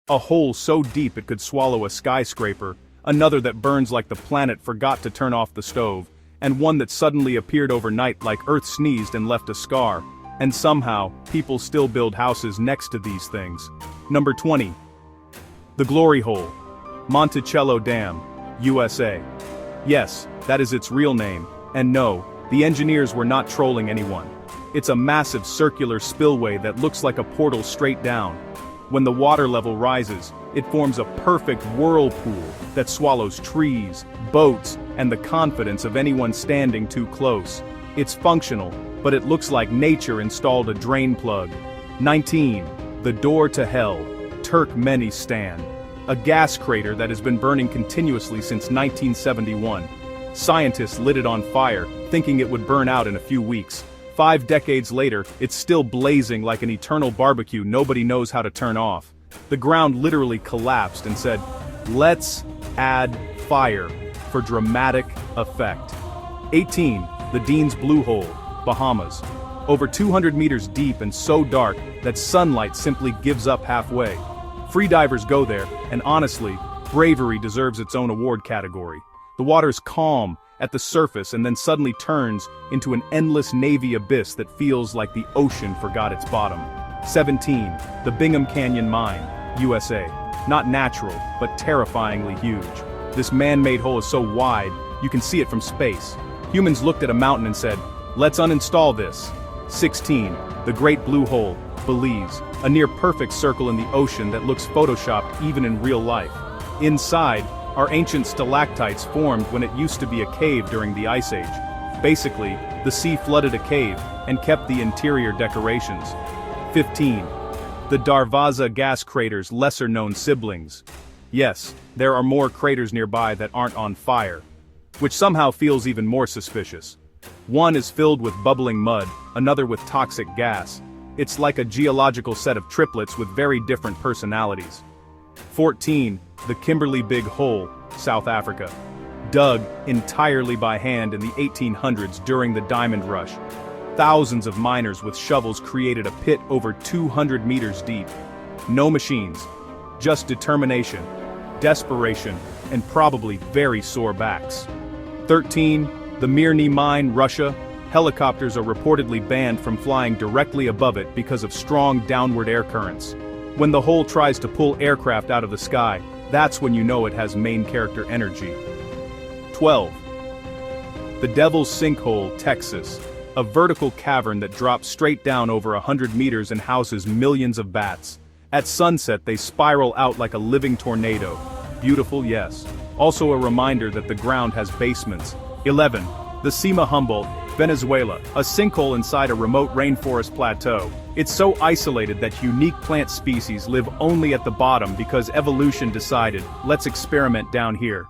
A hole so deep it could swallow a skyscraper, another that burns like the planet forgot to turn off the stove, and one that suddenly appeared overnight like Earth sneezed and left a scar. And somehow, people still build houses next to these things. Number 20. The Glory Hole. Monticello Dam, USA. Yes, that is its real name, and no, the engineers were not trolling anyone. It's a massive circular spillway that looks like a portal straight down. When the water level rises, it forms a perfect whirlpool that swallows trees, boats, and the confidence of anyone standing too close. It's functional, but it looks like nature installed a drain plug. 19. The Door to Hell, Turkmenistan. A gas crater that has been burning continuously since 1971. Scientists lit it on fire, thinking it would burn out in a few weeks. 5 decades later, it's still blazing like an eternal barbecue nobody knows how to turn off. The ground literally collapsed and said, "Let's add fire for dramatic effect." 18. The Dean's Blue Hole, Bahamas. Over 200 meters deep and so dark that sunlight simply gives up halfway. Freedivers go there, and honestly, bravery deserves its own award category. The water's calm at the surface and then suddenly turns into an endless navy abyss that feels like the ocean forgot its bottom. 17. The Bingham Canyon Mine, USA. Not natural, but terrifyingly huge. This man-made hole is so wide, you can see it from space. Humans looked at a mountain and said, "Let's uninstall this." 16. The Great Blue Hole, Belize. A near-perfect circle in the ocean that looks photoshopped even in real life. Inside are ancient stalactites formed when it used to be a cave during the Ice Age. Basically, the sea flooded a cave and kept the interior decorations. 15. The Darvaza gas crater's lesser-known siblings. Yes, there are more craters nearby that aren't on fire, which somehow feels even more suspicious. One is filled with bubbling mud, another with toxic gas. It's like a geological set of triplets with very different personalities. 14. The Kimberley Big Hole, South Africa. Dug entirely by hand in the 1800s during the Diamond Rush. Thousands of miners with shovels created a pit over 200 meters deep. No machines, just determination, desperation, and probably very sore backs. 13. The Mirny Mine, Russia. Helicopters are reportedly banned from flying directly above it because of strong downward air currents. When the hole tries to pull aircraft out of the sky, that's when you know it has main character energy. 12. The Devil's Sinkhole, Texas. A vertical cavern that drops straight down over 100 meters and houses millions of bats. At sunset they spiral out like a living tornado. Beautiful, yes. Also a reminder that the ground has basements. 11. The Cima Humboldt, Venezuela. A sinkhole inside a remote rainforest plateau. It's so isolated that unique plant species live only at the bottom because evolution decided, let's experiment down here.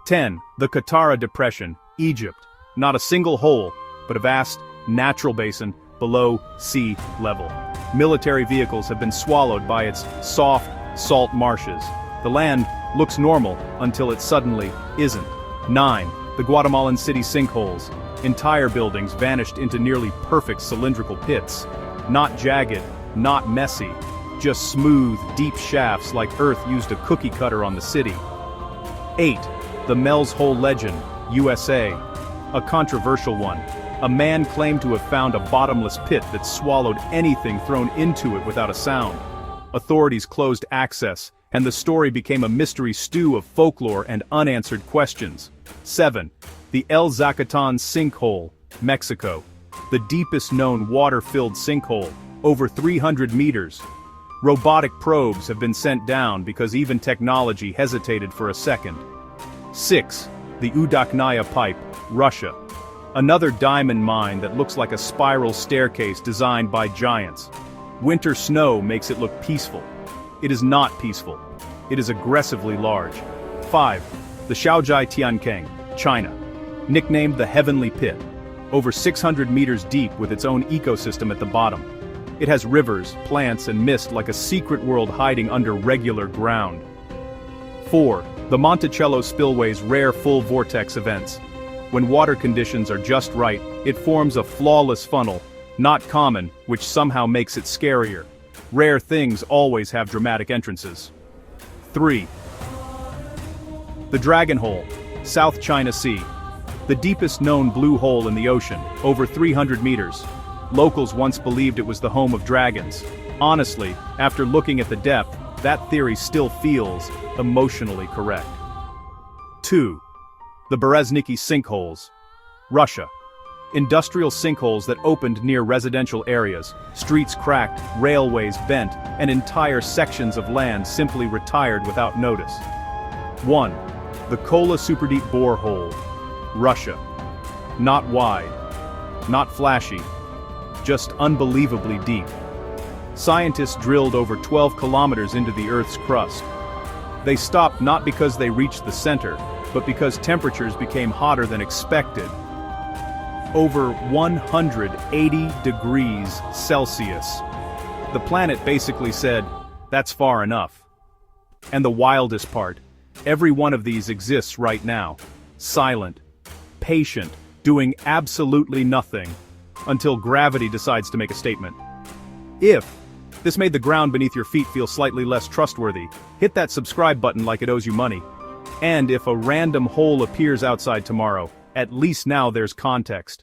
10. The Qattara Depression, Egypt. Not a single hole, but a vast, natural basin below sea level. Military vehicles have been swallowed by its soft, salt marshes. The land looks normal until it suddenly isn't. 9. The Guatemalan city sinkholes. Entire buildings vanished into nearly perfect cylindrical pits. Not jagged, not messy, just smooth, deep shafts like Earth used a cookie cutter on the city. 8. The Mel's Hole Legend, USA. A controversial one. A man claimed to have found a bottomless pit that swallowed anything thrown into it without a sound. Authorities closed access, and the story became a mystery stew of folklore and unanswered questions. 7. The El Zacatán Sinkhole, Mexico. The deepest known water-filled sinkhole, over 300 meters. Robotic probes have been sent down because even technology hesitated for a second. 6. The Udakhnaya Pipe, Russia. Another diamond mine that looks like a spiral staircase designed by giants. Winter snow makes it look peaceful. It is not peaceful. It is aggressively large. 5. The Shaojai Tiankeng, China. Nicknamed the Heavenly Pit. Over 600 meters deep with its own ecosystem at the bottom. It has rivers, plants, and mist like a secret world hiding under regular ground. 4. The Monticello Spillway's rare full vortex events. When water conditions are just right, it forms a flawless funnel, not common, which somehow makes it scarier. Rare things always have dramatic entrances. 3. The Dragon Hole, South China Sea. The deepest known blue hole in the ocean, over 300 meters. Locals once believed it was the home of dragons. Honestly, after looking at the depth, that theory still feels emotionally correct. 2. The Berezniki Sinkholes, Russia. Industrial sinkholes that opened near residential areas, streets cracked, railways bent, and entire sections of land simply retired without notice. 1. The Kola Superdeep Borehole, Russia. Not wide, not flashy, just unbelievably deep. Scientists drilled over 12 kilometers into the Earth's crust. They stopped not because they reached the center, but because temperatures became hotter than expected. Over 180 degrees Celsius. The planet basically said, that's far enough. And the wildest part, every one of these exists right now. Silent, patient, doing absolutely nothing, until gravity decides to make a statement. If this made the ground beneath your feet feel slightly less trustworthy, hit that subscribe button like it owes you money. And if a random hole appears outside tomorrow, at least now there's context.